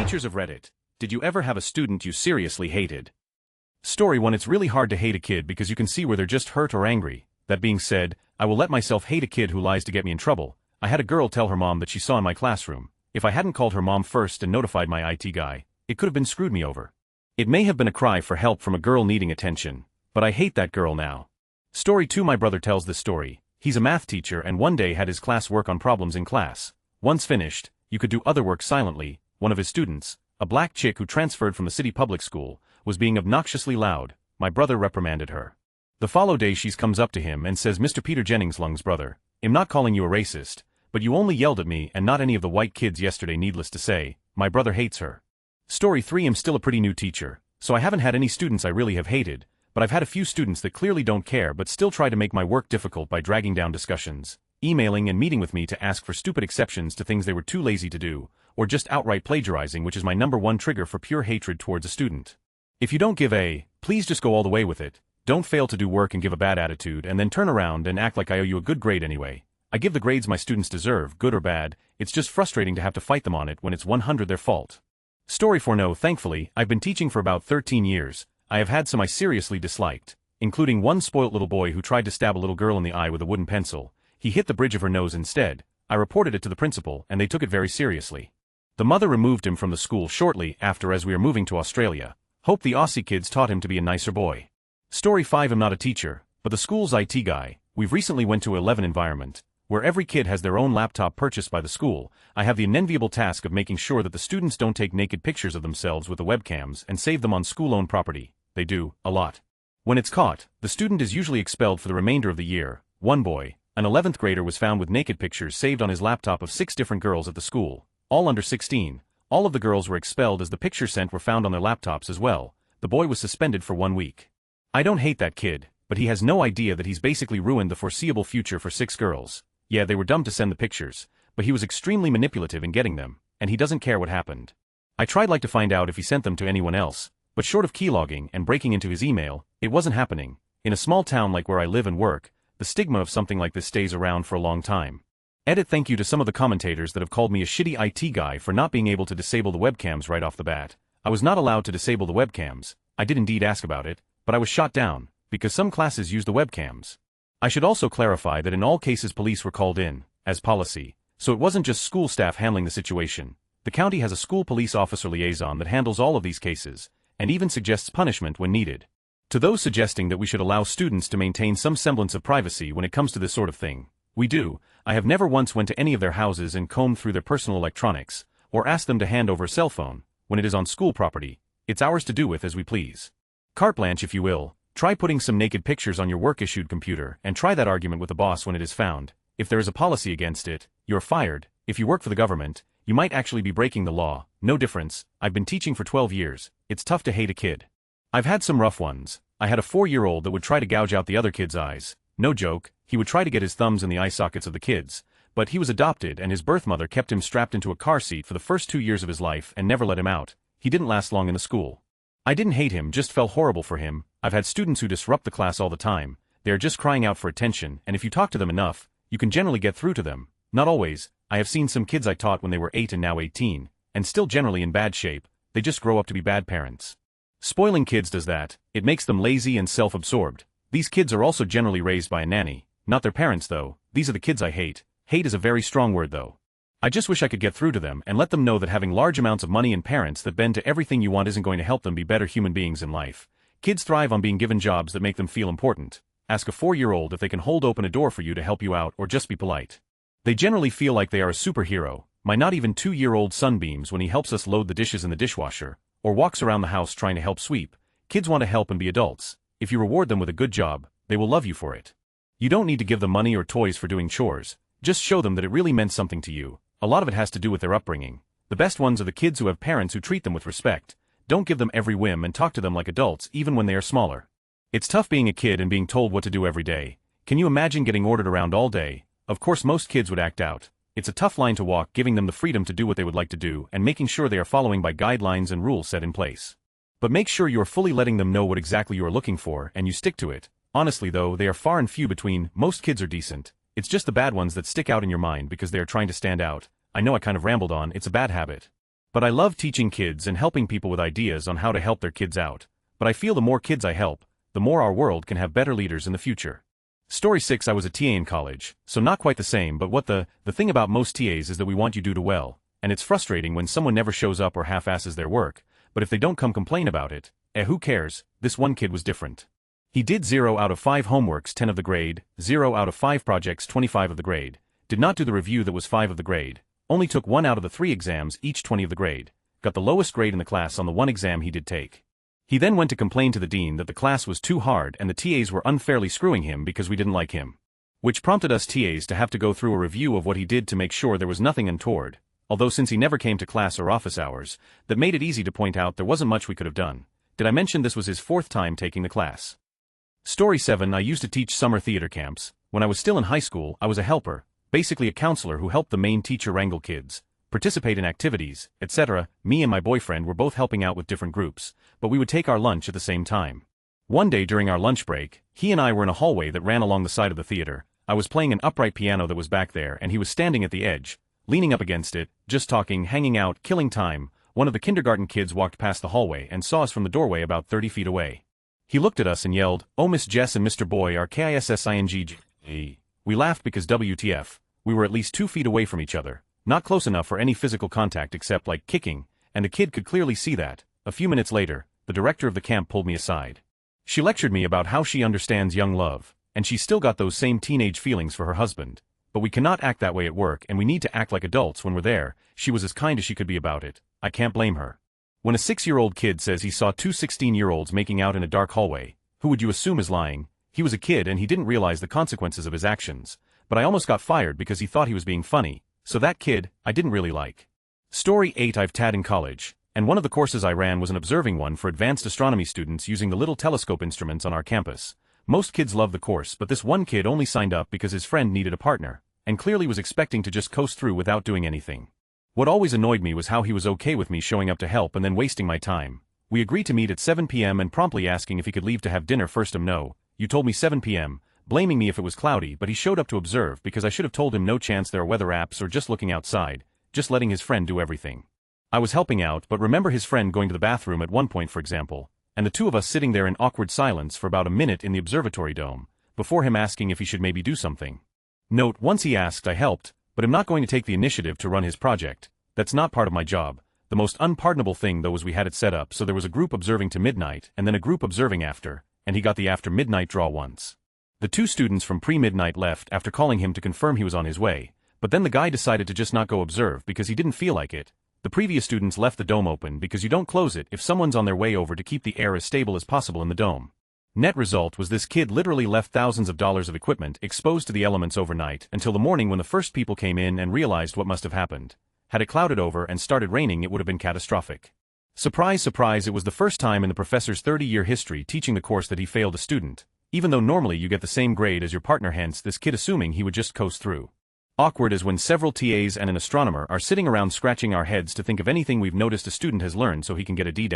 Teachers of Reddit, did you ever have a student you seriously hated? Story 1. It's really hard to hate a kid because you can see where they're just hurt or angry. That being said, I will let myself hate a kid who lies to get me in trouble. I had a girl tell her mom that she saw in my classroom. If I hadn't called her mom first and notified my IT guy, it could have been screwed me over. It may have been a cry for help from a girl needing attention, but I hate that girl now. Story 2. My brother tells this story. He's a math teacher and one day had his class work on problems in class. Once finished, you could do other work silently. One of his students, a black chick who transferred from the city public school, was being obnoxiously loud. My brother reprimanded her. The follow day she comes up to him and says, "Mr. Peter Jennings Lung's brother, I'm not calling you a racist, but you only yelled at me and not any of the white kids yesterday. Needless to say, my brother hates her." Story 3. I'm still a pretty new teacher, so I haven't had any students I really have hated, but I've had a few students that clearly don't care but still try to make my work difficult by dragging down discussions, emailing and meeting with me to ask for stupid exceptions to things they were too lazy to do, or just outright plagiarizing, which is my #1 trigger for pure hatred towards a student. If you don't give A, please just go all the way with it. Don't fail to do work and give a bad attitude and then turn around and act like I owe you a good grade anyway. I give the grades my students deserve, good or bad. It's just frustrating to have to fight them on it when it's 100 their fault. Story 4. No, thankfully, I've been teaching for about 13 years. I have had some I seriously disliked, including one spoilt little boy who tried to stab a little girl in the eye with a wooden pencil. He hit the bridge of her nose instead. I reported it to the principal and they took it very seriously. The mother removed him from the school shortly after as we are moving to Australia. Hope the Aussie kids taught him to be a nicer boy. Story 5. I'm not a teacher, but the school's IT guy. We've recently went to 11 environment, where every kid has their own laptop purchased by the school. I have the unenviable task of making sure that the students don't take naked pictures of themselves with the webcams and save them on school-owned property. They do, a lot. When it's caught, the student is usually expelled for the remainder of the year. One boy, an 11th grader, was found with naked pictures saved on his laptop of 6 different girls at the school, all under 16. All of the girls were expelled as the pictures sent were found on their laptops as well. The boy was suspended for 1 week. I don't hate that kid, but he has no idea that he's basically ruined the foreseeable future for 6 girls. Yeah, they were dumb to send the pictures, but he was extremely manipulative in getting them, and he doesn't care what happened. I tried to find out if he sent them to anyone else, but short of keylogging and breaking into his email, it wasn't happening. In a small town like where I live and work, the stigma of something like this stays around for a long time. Edit. Thank you to some of the commentators that have called me a shitty IT guy for not being able to disable the webcams right off the bat. I was not allowed to disable the webcams. I did indeed ask about it, but I was shot down, because some classes use the webcams. I should also clarify that in all cases police were called in, as policy, so it wasn't just school staff handling the situation. The county has a school police officer liaison that handles all of these cases, and even suggests punishment when needed. To those suggesting that we should allow students to maintain some semblance of privacy when it comes to this sort of thing, we do. I have never once went to any of their houses and combed through their personal electronics, or asked them to hand over a cell phone. When it is on school property, it's ours to do with as we please. Carte blanche, if you will. Try putting some naked pictures on your work-issued computer and try that argument with the boss when it is found. If there is a policy against it, you're fired. If you work for the government, you might actually be breaking the law. No difference. I've been teaching for 12 years. It's tough to hate a kid. I've had some rough ones. I had a 4-year-old that would try to gouge out the other kid's eyes. No joke, he would try to get his thumbs in the eye sockets of the kids, but he was adopted and his birth mother kept him strapped into a car seat for the first 2 years of his life and never let him out. He didn't last long in the school. I didn't hate him, just felt horrible for him. I've had students who disrupt the class all the time. They are just crying out for attention, and if you talk to them enough, you can generally get through to them. Not always. I have seen some kids I taught when they were 8 and now 18, and still generally in bad shape. They just grow up to be bad parents. Spoiling kids does that. It makes them lazy and self-absorbed. These kids are also generally raised by a nanny. Not their parents though. These are the kids I hate. Hate is a very strong word though. I just wish I could get through to them and let them know that having large amounts of money and parents that bend to everything you want isn't going to help them be better human beings in life. Kids thrive on being given jobs that make them feel important. Ask a 4-year-old if they can hold open a door for you to help you out or just be polite. They generally feel like they are a superhero. My not even 2-year-old son beams when he helps us load the dishes in the dishwasher, or walks around the house trying to help sweep. Kids want to help and be adults. If you reward them with a good job, they will love you for it. You don't need to give them money or toys for doing chores. Just show them that it really meant something to you. A lot of it has to do with their upbringing. The best ones are the kids who have parents who treat them with respect. Don't give them every whim and talk to them like adults even when they are smaller. It's tough being a kid and being told what to do every day. Can you imagine getting ordered around all day? Of course most kids would act out. It's a tough line to walk, giving them the freedom to do what they would like to do and making sure they are following by guidelines and rules set in place. But make sure you are fully letting them know what exactly you are looking for and you stick to it. Honestly though, they are far and few between. Most kids are decent. It's just the bad ones that stick out in your mind because they are trying to stand out. I know I kind of rambled on, it's a bad habit. But I love teaching kids and helping people with ideas on how to help their kids out. But I feel the more kids I help, the more our world can have better leaders in the future. Story 6. I was a TA in college, so not quite the same, but what the thing about most TAs is that we want you to do well, and it's frustrating when someone never shows up or half-asses their work, but if they don't come complain about it, who cares? This one kid was different. He did 0 out of 5 homeworks 10 of the grade, 0 out of 5 projects 25 of the grade, did not do the review that was 5 of the grade, only took 1 out of the 3 exams each 20 of the grade, got the lowest grade in the class on the one exam he did take. He then went to complain to the dean that the class was too hard and the TAs were unfairly screwing him because we didn't like him. Which prompted us TAs to have to go through a review of what he did to make sure there was nothing untoward, although since he never came to class or office hours, that made it easy to point out there wasn't much we could have done. Did I mention this was his 4th time taking the class? Story 7. I used to teach summer theater camps. When I was still in high school, I was a helper, basically a counselor who helped the main teacher wrangle kids, participate in activities, etc. Me and my boyfriend were both helping out with different groups, but we would take our lunch at the same time. One day during our lunch break, he and I were in a hallway that ran along the side of the theater. I was playing an upright piano that was back there and he was standing at the edge, leaning up against it, just talking, hanging out, killing time. One of the kindergarten kids walked past the hallway and saw us from the doorway about 30 feet away. He looked at us and yelled, "Oh, Miss Jess and Mr. Boy are KISSING." We laughed because WTF, we were at least 2 feet away from each other, not close enough for any physical contact except like kicking, and the kid could clearly see that. A few minutes later, the director of the camp pulled me aside. She lectured me about how she understands young love, and she's still got those same teenage feelings for her husband, but we cannot act that way at work and we need to act like adults when we're there. She was as kind as she could be about it. I can't blame her. When a 6-year-old kid says he saw 2 16-year-olds making out in a dark hallway, who would you assume is lying? He was a kid and he didn't realize the consequences of his actions, but I almost got fired because he thought he was being funny, so that kid, I didn't really like. Story 8. I've taught in college, and one of the courses I ran was an observing one for advanced astronomy students using the little telescope instruments on our campus. Most kids love the course, but this one kid only signed up because his friend needed a partner, and clearly was expecting to just coast through without doing anything. What always annoyed me was how he was okay with me showing up to help and then wasting my time. We agreed to meet at 7 p.m. and promptly asking if he could leave to have dinner first. No, you told me 7 p.m., blaming me if it was cloudy, but he showed up to observe because I should have told him no chance, there are weather apps or just looking outside, just letting his friend do everything. I was helping out, but remember his friend going to the bathroom at one point, for example, and the two of us sitting there in awkward silence for about a minute in the observatory dome, before him asking if he should maybe do something. Note, once he asked I helped, but I'm not going to take the initiative to run his project. That's not part of my job. The most unpardonable thing though was we had it set up so there was a group observing to midnight and then a group observing after, and he got the after midnight draw once. The 2 students from pre-midnight left after calling him to confirm he was on his way, but then the guy decided to just not go observe because he didn't feel like it. The previous students left the dome open because you don't close it if someone's on their way over to keep the air as stable as possible in the dome. Net result was this kid literally left thousands of dollars of equipment exposed to the elements overnight until the morning when the first people came in and realized what must have happened. Had it clouded over and started raining, it would have been catastrophic. Surprise, surprise, it was the first time in the professor's 30-year history teaching the course that he failed a student, even though normally you get the same grade as your partner, hence this kid assuming he would just coast through. Awkward as when several TAs and an astronomer are sitting around scratching our heads to think of anything we've noticed a student has learned so he can get a D-,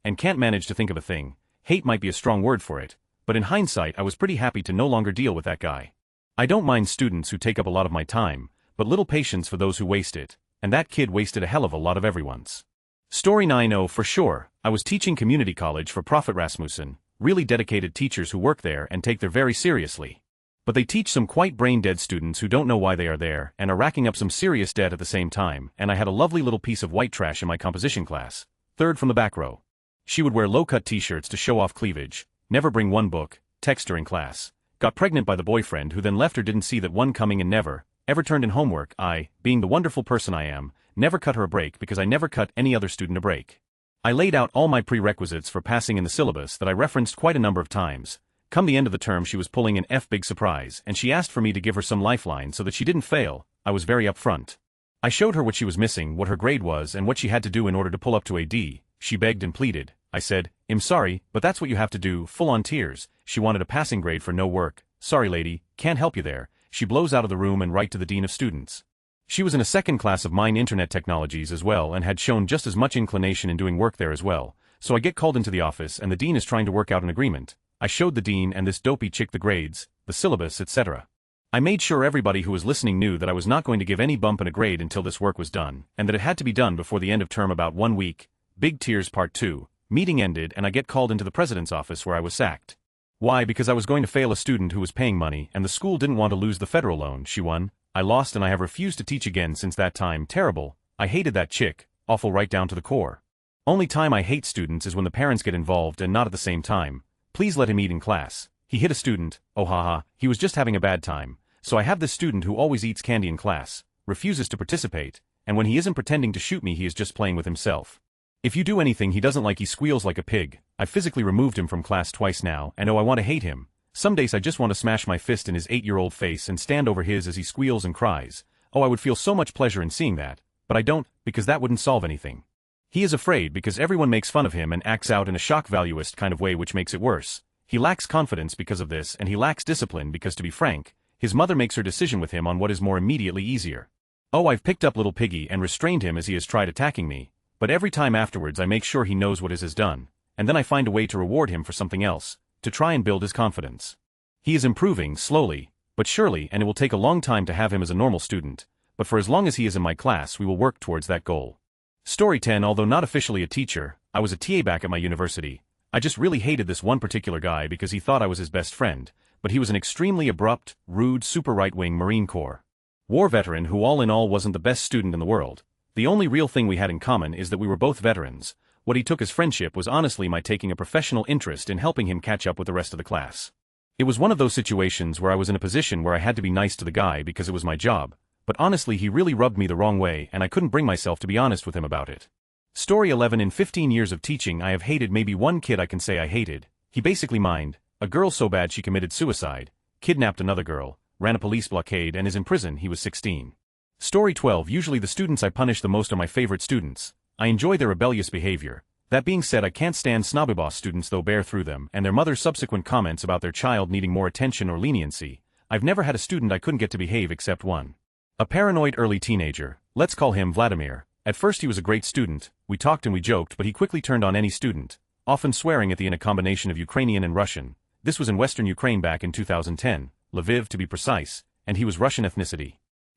and can't manage to think of a thing. Hate might be a strong word for it, but in hindsight I was pretty happy to no longer deal with that guy. I don't mind students who take up a lot of my time, but little patience for those who waste it, and that kid wasted a hell of a lot of everyone's. Story 9. Oh, for sure, I was teaching community college for Profit Rasmussen, really dedicated teachers who work there and take their very seriously. But they teach some quite brain-dead students who don't know why they are there and are racking up some serious debt at the same time, and I had a lovely little piece of white trash in my composition class, 3rd from the back row. She would wear low-cut t-shirts to show off cleavage, never bring one book, text during class, got pregnant by the boyfriend who then left her, didn't see that one coming, and never, ever turned in homework. I, being the wonderful person I am, never cut her a break because I never cut any other student a break. I laid out all my prerequisites for passing in the syllabus that I referenced quite a number of times. Come the end of the term she was pulling an F, big surprise, and she asked for me to give her some lifeline so that she didn't fail. I was very upfront. I showed her what she was missing, what her grade was, and what she had to do in order to pull up to a D. She begged and pleaded. I said, "I'm sorry, but that's what you have to do," full on tears. She wanted a passing grade for no work. "Sorry lady, can't help you there." She blows out of the room and right to the dean of students. She was in a second class of mine, internet technologies as well, and had shown just as much inclination in doing work there as well. So I get called into the office and the dean is trying to work out an agreement. I showed the dean and this dopey chick the grades, the syllabus, etc. I made sure everybody who was listening knew that I was not going to give any bump in a grade until this work was done, and that it had to be done before the end of term about 1 week. Big Tears Part 2. Meeting ended and I get called into the president's office where I was sacked. Why? Because I was going to fail a student who was paying money and the school didn't want to lose the federal loan. She won, I lost, and I have refused to teach again since that time. Terrible. I hated that chick, awful right down to the core. Only time I hate students is when the parents get involved and not at the same time. Please let him eat in class. He hit a student, oh haha, he was just having a bad time. So I have this student who always eats candy in class, refuses to participate, and when he isn't pretending to shoot me he is just playing with himself. If you do anything he doesn't like he squeals like a pig. I've physically removed him from class twice now, and oh I want to hate him. Some days I just want to smash my fist in his 8-year-old face and stand over his as he squeals and cries. Oh, I would feel so much pleasure in seeing that, but I don't, because that wouldn't solve anything. He is afraid because everyone makes fun of him and acts out in a shock valuist kind of way, which makes it worse. He lacks confidence because of this, and he lacks discipline because, to be frank, his mother makes her decision with him on what is more immediately easier. Oh, I've picked up little piggy and restrained him as he has tried attacking me, but every time afterwards I make sure he knows what is done, and then I find a way to reward him for something else, to try and build his confidence. He is improving, slowly, but surely, and it will take a long time to have him as a normal student, but for as long as he is in my class we will work towards that goal. Story 10. Although not officially a teacher, I was a TA back at my university. I just really hated this one particular guy because he thought I was his best friend, but he was an extremely abrupt, rude, super right-wing Marine Corps war veteran who all in all wasn't the best student in the world. The only real thing we had in common is that we were both veterans. What he took as friendship was honestly my taking a professional interest in helping him catch up with the rest of the class. It was one of those situations where I was in a position where I had to be nice to the guy because it was my job, but honestly he really rubbed me the wrong way and I couldn't bring myself to be honest with him about it. Story 11. In 15 years of teaching I have hated maybe one kid I can say I hated. He basically mined a girl so bad she committed suicide, kidnapped another girl, ran a police blockade, and is in prison. He was 16. Story 12. Usually the students I punish the most are my favorite students. I enjoy their rebellious behavior. That being said, I can't stand snobby-boss students though bear through them and their mother's subsequent comments about their child needing more attention or leniency. I've never had a student I couldn't get to behave except one. A paranoid early teenager, let's call him Vladimir. At first he was a great student, we talked and we joked, but he quickly turned on any student, often swearing at the in a combination of Ukrainian and Russian. This was in western Ukraine back in 2010, Lviv to be precise, and he was Russian ethnicity.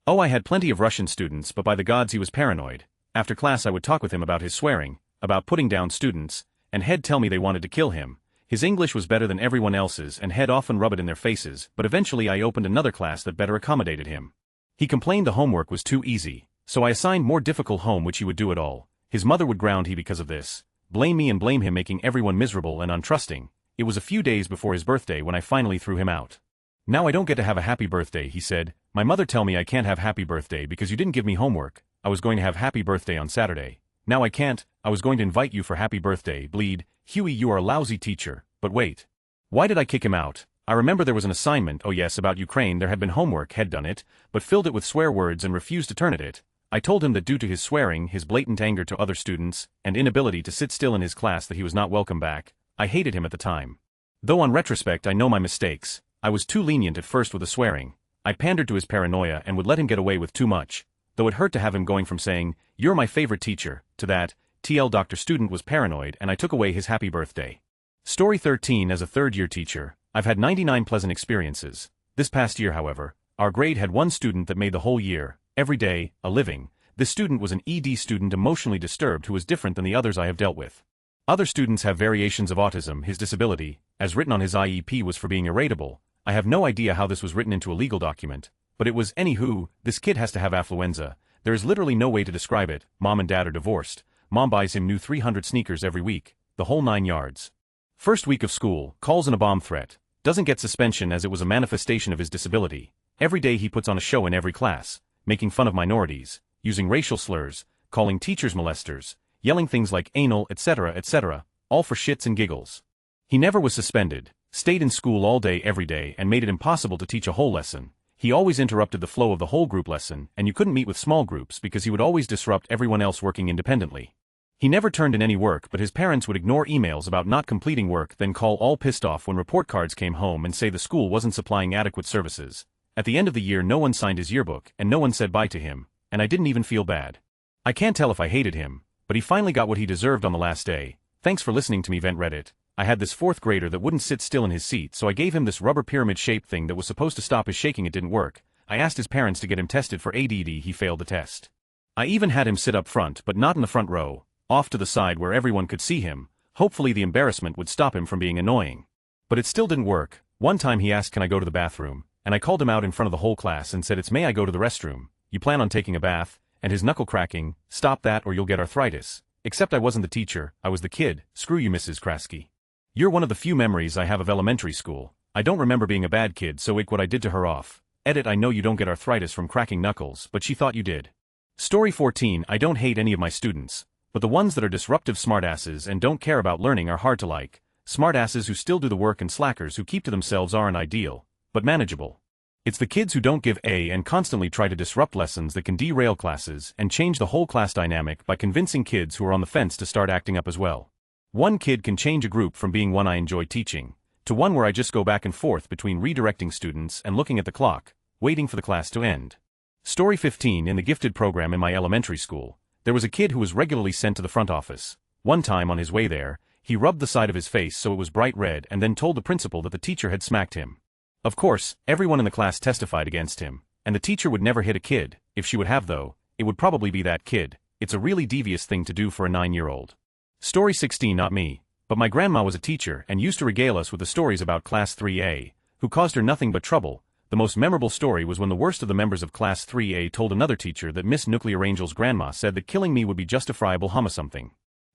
Oh, I had plenty of Russian students, but by the gods he was paranoid. After class I would talk with him about his swearing, about putting down students, and he'd tell me they wanted to kill him. His English was better than everyone else's and he'd often rub it in their faces, but eventually I opened another class that better accommodated him. He complained the homework was too easy, so I assigned more difficult home which he would do it all. His mother would ground he because of this, blame me and blame him, making everyone miserable and untrusting. It was a few days before his birthday when I finally threw him out. Now I don't get to have a happy birthday, he said. My mother tell me I can't have happy birthday because you didn't give me homework. I was going to have happy birthday on Saturday. Now I can't. I was going to invite you for happy birthday. Bleed. Huey, you are a lousy teacher. But wait. Why did I kick him out? I remember there was an assignment, oh yes, about Ukraine. There had been homework, had done it, but filled it with swear words and refused to turn at it. I told him that due to his swearing, his blatant anger to other students, and inability to sit still in his class that he was not welcome back. I hated him at the time. Though on retrospect I know my mistakes. I was too lenient at first with the swearing. I pandered to his paranoia and would let him get away with too much. Though it hurt to have him going from saying, "You're my favorite teacher," to that, TL Dr. Student was paranoid and I took away his happy birthday. Story 13. As a third-year teacher, I've had 99 pleasant experiences. This past year, however, our grade had one student that made the whole year, every day, a living. This student was an ED student emotionally disturbed who was different than the others I have dealt with. Other students have variations of autism. His disability, as written on his IEP, was for being irritable. I have no idea how this was written into a legal document, but it was. Anywho, this kid has to have affluenza. There is literally no way to describe it. Mom and dad are divorced. Mom buys him new 300 sneakers every week, the whole 9 yards. First week of school, calls in a bomb threat. Doesn't get suspension as it was a manifestation of his disability. Every day he puts on a show in every class, making fun of minorities, using racial slurs, calling teachers molesters, yelling things like anal, etc., all for shits and giggles. He never was suspended, stayed in school all day every day and made it impossible to teach a whole lesson. He always interrupted the flow of the whole group lesson, and you couldn't meet with small groups because he would always disrupt everyone else working independently. He never turned in any work, but his parents would ignore emails about not completing work, then call all pissed off when report cards came home and say the school wasn't supplying adequate services. At the end of the year no one signed his yearbook and no one said bye to him, and I didn't even feel bad. I can't tell if I hated him, but he finally got what he deserved on the last day. Thanks for listening to me vent Reddit. I had this fourth grader that wouldn't sit still in his seat, so I gave him this rubber pyramid-shaped thing that was supposed to stop his shaking. It didn't work. I asked his parents to get him tested for ADD. He failed the test. I even had him sit up front, but not in the front row, off to the side where everyone could see him. Hopefully the embarrassment would stop him from being annoying. But it still didn't work. One time he asked, "Can I go to the bathroom?" And I called him out in front of the whole class and said, "May I go to the restroom? You plan on taking a bath?" And his knuckle cracking, "Stop that or you'll get arthritis." Except I wasn't the teacher, I was the kid. Screw you, Mrs. Krasky. You're one of the few memories I have of elementary school. I don't remember being a bad kid, so what I did to her off. Edit, I know you don't get arthritis from cracking knuckles, but she thought you did. Story 14. I don't hate any of my students, but the ones that are disruptive smartasses and don't care about learning are hard to like. Smartasses who still do the work and slackers who keep to themselves aren't ideal, but manageable. It's the kids who don't give A and constantly try to disrupt lessons that can derail classes and change the whole class dynamic by convincing kids who are on the fence to start acting up as well. One kid can change a group from being one I enjoy teaching to one where I just go back and forth between redirecting students and looking at the clock, waiting for the class to end. Story 15. In the gifted program in my elementary school, there was a kid who was regularly sent to the front office. One time on his way there, he rubbed the side of his face so it was bright red and then told the principal that the teacher had smacked him. Of course, everyone in the class testified against him, and the teacher would never hit a kid. If she would have though, it would probably be that kid. It's a really devious thing to do for a 9-year-old. Story 16. Not me, but my grandma was a teacher and used to regale us with the stories about Class 3A, who caused her nothing but trouble. The most memorable story was when the worst of the members of Class 3A told another teacher that Miss Nuclear Angel's grandma said that killing me would be justifiable something.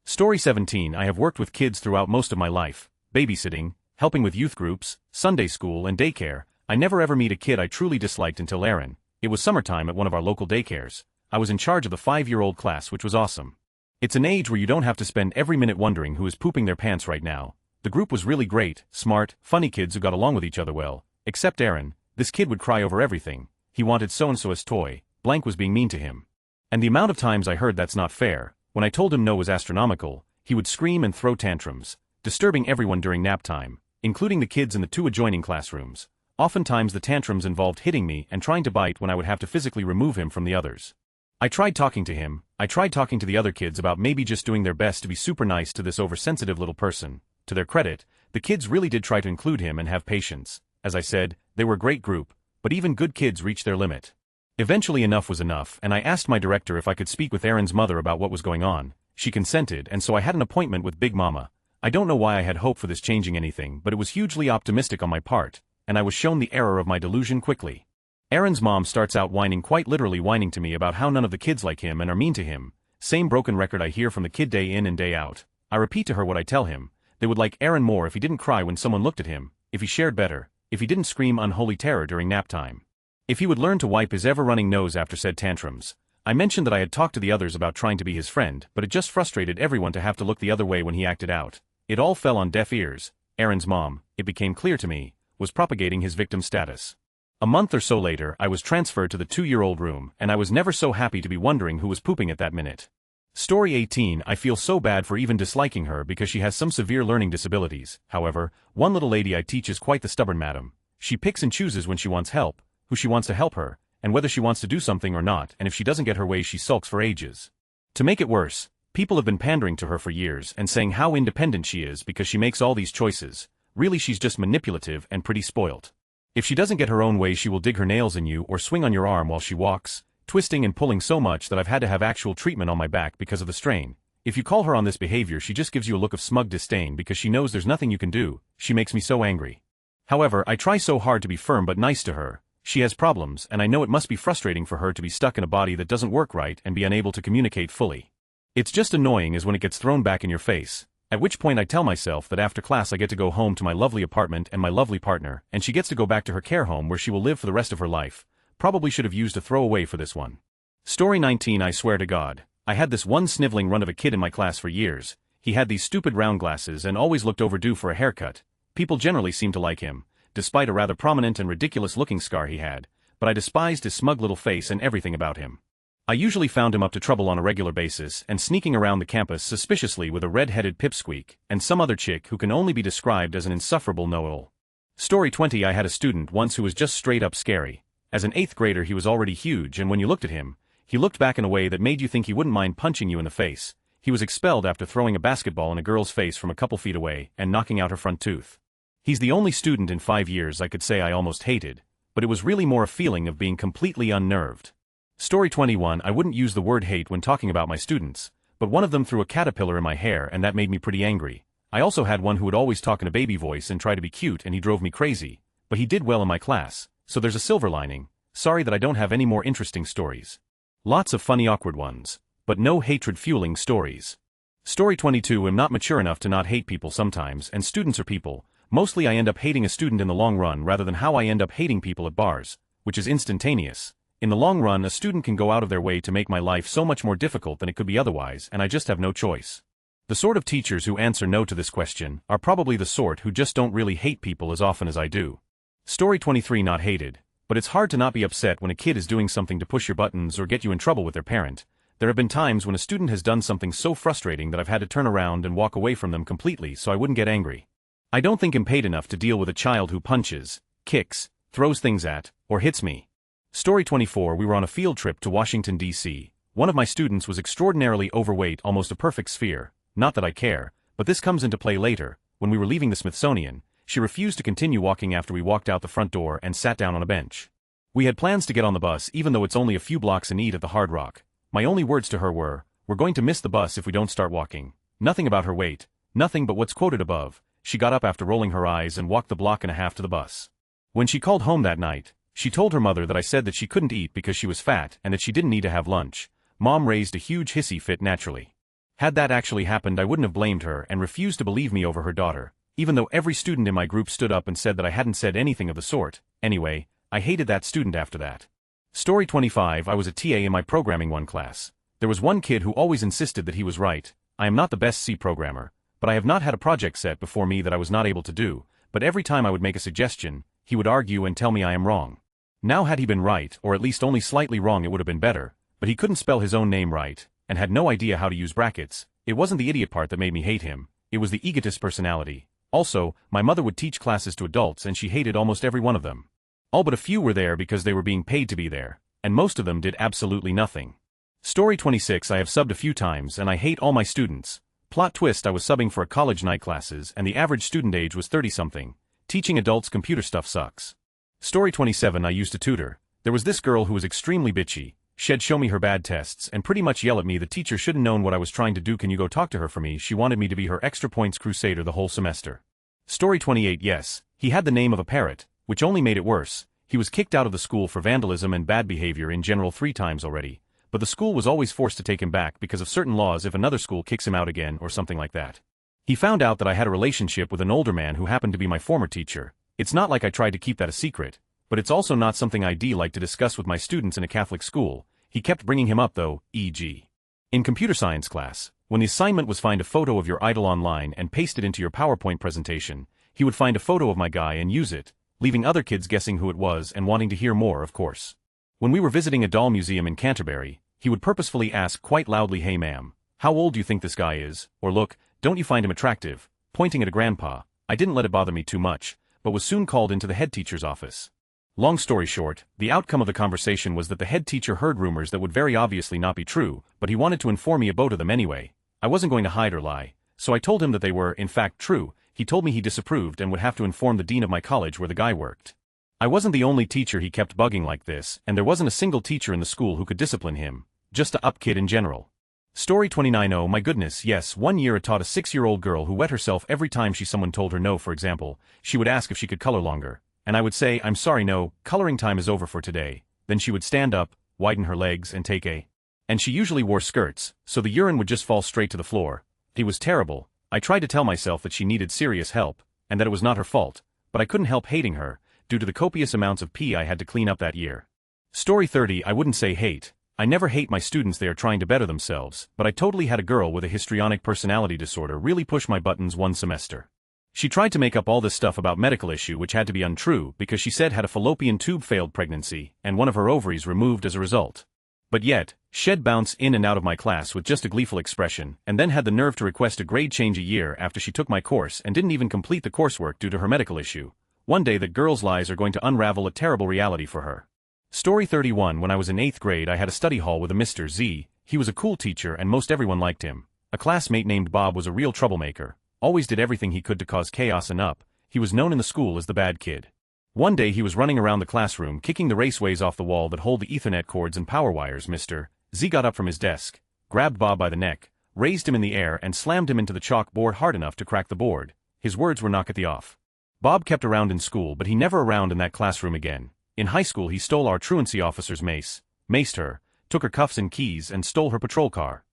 Story 17. I have worked with kids throughout most of my life, babysitting, helping with youth groups, Sunday school and daycare. I never ever meet a kid I truly disliked until Aaron. It was summertime at one of our local daycares. I was in charge of the 5-year-old class, which was awesome. It's an age where you don't have to spend every minute wondering who is pooping their pants right now. The group was really great, smart, funny kids who got along with each other well, except Aaron. This kid would cry over everything. He wanted so-and-so's toy, blank was being mean to him. And the amount of times I heard "that's not fair" when I told him no was astronomical. He would scream and throw tantrums, disturbing everyone during nap time, including the kids in the 2 adjoining classrooms. Oftentimes the tantrums involved hitting me and trying to bite when I would have to physically remove him from the others. I tried talking to him, I tried talking to the other kids about maybe just doing their best to be super nice to this oversensitive little person. To their credit, the kids really did try to include him and have patience. As I said, they were a great group, but even good kids reach their limit. Eventually enough was enough, and I asked my director if I could speak with Aaron's mother about what was going on. She consented, and so I had an appointment with Big Mama. I don't know why I had hope for this changing anything, but it was hugely optimistic on my part, and I was shown the error of my delusion quickly. Aaron's mom starts out whining, quite literally whining to me about how none of the kids like him and are mean to him. Same broken record I hear from the kid day in and day out. I repeat to her what I tell him. They would like Aaron more if he didn't cry when someone looked at him, if he shared better, if he didn't scream unholy terror during nap time, if he would learn to wipe his ever-running nose after said tantrums. I mentioned that I had talked to the others about trying to be his friend, but it just frustrated everyone to have to look the other way when he acted out. It all fell on deaf ears. Aaron's mom, it became clear to me, was propagating his victim status. A month or so later, I was transferred to the 2-year-old room, and I was never so happy to be wondering who was pooping at that minute. Story 18. I feel so bad for even disliking her because she has some severe learning disabilities. However, one little lady I teach is quite the stubborn madam. She picks and chooses when she wants help, who she wants to help her, and whether she wants to do something or not, and if she doesn't get her way she sulks for ages. To make it worse, people have been pandering to her for years and saying how independent she is because she makes all these choices. Really, she's just manipulative and pretty spoilt. If she doesn't get her own way, she will dig her nails in you or swing on your arm while she walks, twisting and pulling so much that I've had to have actual treatment on my back because of the strain. If you call her on this behavior, she just gives you a look of smug disdain because she knows there's nothing you can do. She makes me so angry. However, I try so hard to be firm but nice to her. She has problems, and I know it must be frustrating for her to be stuck in a body that doesn't work right and be unable to communicate fully. It's just annoying as when it gets thrown back in your face, at which point I tell myself that after class I get to go home to my lovely apartment and my lovely partner, and she gets to go back to her care home where she will live for the rest of her life. Probably should have used a throwaway for this one. Story 19. I swear to God, I had this one sniveling runt of a kid in my class for years. He had these stupid round glasses and always looked overdue for a haircut. People generally seemed to like him, despite a rather prominent and ridiculous-looking scar he had, but I despised his smug little face and everything about him. I usually found him up to trouble on a regular basis and sneaking around the campus suspiciously with a red-headed pipsqueak and some other chick who can only be described as an insufferable know-all. Story 20. I had a student once who was just straight-up scary. As an 8th grader he was already huge, and when you looked at him, he looked back in a way that made you think he wouldn't mind punching you in the face. He was expelled after throwing a basketball in a girl's face from a couple feet away and knocking out her front tooth. He's the only student in 5 years I could say I almost hated, but it was really more a feeling of being completely unnerved. Story 21. I wouldn't use the word hate when talking about my students, but one of them threw a caterpillar in my hair and that made me pretty angry. I also had one who would always talk in a baby voice and try to be cute and he drove me crazy, but he did well in my class, so there's a silver lining. Sorry that I don't have any more interesting stories. Lots of funny awkward ones, but no hatred-fueling stories. Story 22. I'm not mature enough to not hate people sometimes, and students are people. Mostly I end up hating a student in the long run rather than how I end up hating people at bars, which is instantaneous. In the long run, a student can go out of their way to make my life so much more difficult than it could be otherwise, and I just have no choice. The sort of teachers who answer no to this question are probably the sort who just don't really hate people as often as I do. Story 23. Not hated. But it's hard to not be upset when a kid is doing something to push your buttons or get you in trouble with their parent. There have been times when a student has done something so frustrating that I've had to turn around and walk away from them completely so I wouldn't get angry. I don't think I'm paid enough to deal with a child who punches, kicks, throws things at, or hits me. Story 24. We were on a field trip to Washington, D.C. One of my students was extraordinarily overweight, almost a perfect sphere. Not that I care, but this comes into play later. When we were leaving the Smithsonian, she refused to continue walking after we walked out the front door and sat down on a bench. We had plans to get on the bus even though it's only a few blocks and eat at the Hard Rock. My only words to her were, "We're going to miss the bus if we don't start walking." Nothing about her weight, nothing but what's quoted above. She got up after rolling her eyes and walked the block and a half to the bus. When she called home that night, she told her mother that I said that she couldn't eat because she was fat and that she didn't need to have lunch. Mom raised a huge hissy fit naturally. Had that actually happened, I wouldn't have blamed her and refused to believe me over her daughter, even though every student in my group stood up and said that I hadn't said anything of the sort. Anyway, I hated that student after that. Story 25. I was a TA in my programming 1 class. There was one kid who always insisted that he was right. I am not the best C programmer, but I have not had a project set before me that I was not able to do, but every time I would make a suggestion, he would argue and tell me I am wrong. Now had he been right, or at least only slightly wrong, it would have been better, but he couldn't spell his own name right, and had no idea how to use brackets. It wasn't the idiot part that made me hate him, it was the egotist personality. Also, my mother would teach classes to adults and she hated almost every one of them. All but a few were there because they were being paid to be there, and most of them did absolutely nothing. Story 26. I have subbed a few times and I hate all my students. Plot twist: I was subbing for a college night classes and the average student age was 30-something. Teaching adults computer stuff sucks. Story 27. I used to tutor. There was this girl who was extremely bitchy. She'd show me her bad tests and pretty much yell at me. The teacher should have known what I was trying to do. "Can you go talk to her for me?" She wanted me to be her extra points crusader the whole semester. Story 28. Yes, he had the name of a parrot, which only made it worse. He was kicked out of the school for vandalism and bad behavior in general 3 times already, but the school was always forced to take him back because of certain laws if another school kicks him out again or something like that. He found out that I had a relationship with an older man who happened to be my former teacher. It's not like I tried to keep that a secret, but it's also not something I'd like to discuss with my students in a Catholic school. He kept bringing him up though, e.g. in computer science class, when the assignment was find a photo of your idol online and paste it into your PowerPoint presentation, he would find a photo of my guy and use it, leaving other kids guessing who it was and wanting to hear more, of course. When we were visiting a doll museum in Canterbury, he would purposefully ask quite loudly, "Hey ma'am, how old do you think this guy is?" Or "Look, don't you find him attractive?" pointing at a grandpa. I didn't let it bother me too much, but was soon called into the head teacher's office. Long story short, the outcome of the conversation was that the head teacher heard rumors that would very obviously not be true, but he wanted to inform me about them anyway. I wasn't going to hide or lie, so I told him that they were, in fact, true. He told me he disapproved and would have to inform the dean of my college where the guy worked. I wasn't the only teacher he kept bugging like this, and there wasn't a single teacher in the school who could discipline him, just a up kid in general. Story 29. Oh my goodness, yes, one year I taught a 6-year-old girl who wet herself every time someone told her no. For example, she would ask if she could color longer, and I would say, "I'm sorry, no, coloring time is over for today." Then she would stand up, widen her legs and take a. And she usually wore skirts, so the urine would just fall straight to the floor. It was terrible. I tried to tell myself that she needed serious help, and that it was not her fault, but I couldn't help hating her, due to the copious amounts of pee I had to clean up that year. Story 30. I wouldn't say hate. I never hate my students, they are trying to better themselves, but I totally had a girl with a histrionic personality disorder really push my buttons one semester. She tried to make up all this stuff about medical issue which had to be untrue because she said had a fallopian tube failed pregnancy and one of her ovaries removed as a result. But yet, she'd bounce in and out of my class with just a gleeful expression and then had the nerve to request a grade change a year after she took my course and didn't even complete the coursework due to her medical issue. One day that girl's lies are going to unravel a terrible reality for her. Story 31. When I was in 8th grade I had a study hall with a Mr. Z. He was a cool teacher and most everyone liked him. A classmate named Bob was a real troublemaker, always did everything he could to cause chaos and he was known in the school as the bad kid. One day he was running around the classroom kicking the raceways off the wall that hold the Ethernet cords and power wires. Mr. Z got up from his desk, grabbed Bob by the neck, raised him in the air and slammed him into the chalkboard hard enough to crack the board. His words were knock it the off. Bob kept around in school, but he never around in that classroom again. In high school he stole our truancy officer's mace, maced her, took her cuffs and keys and stole her patrol car.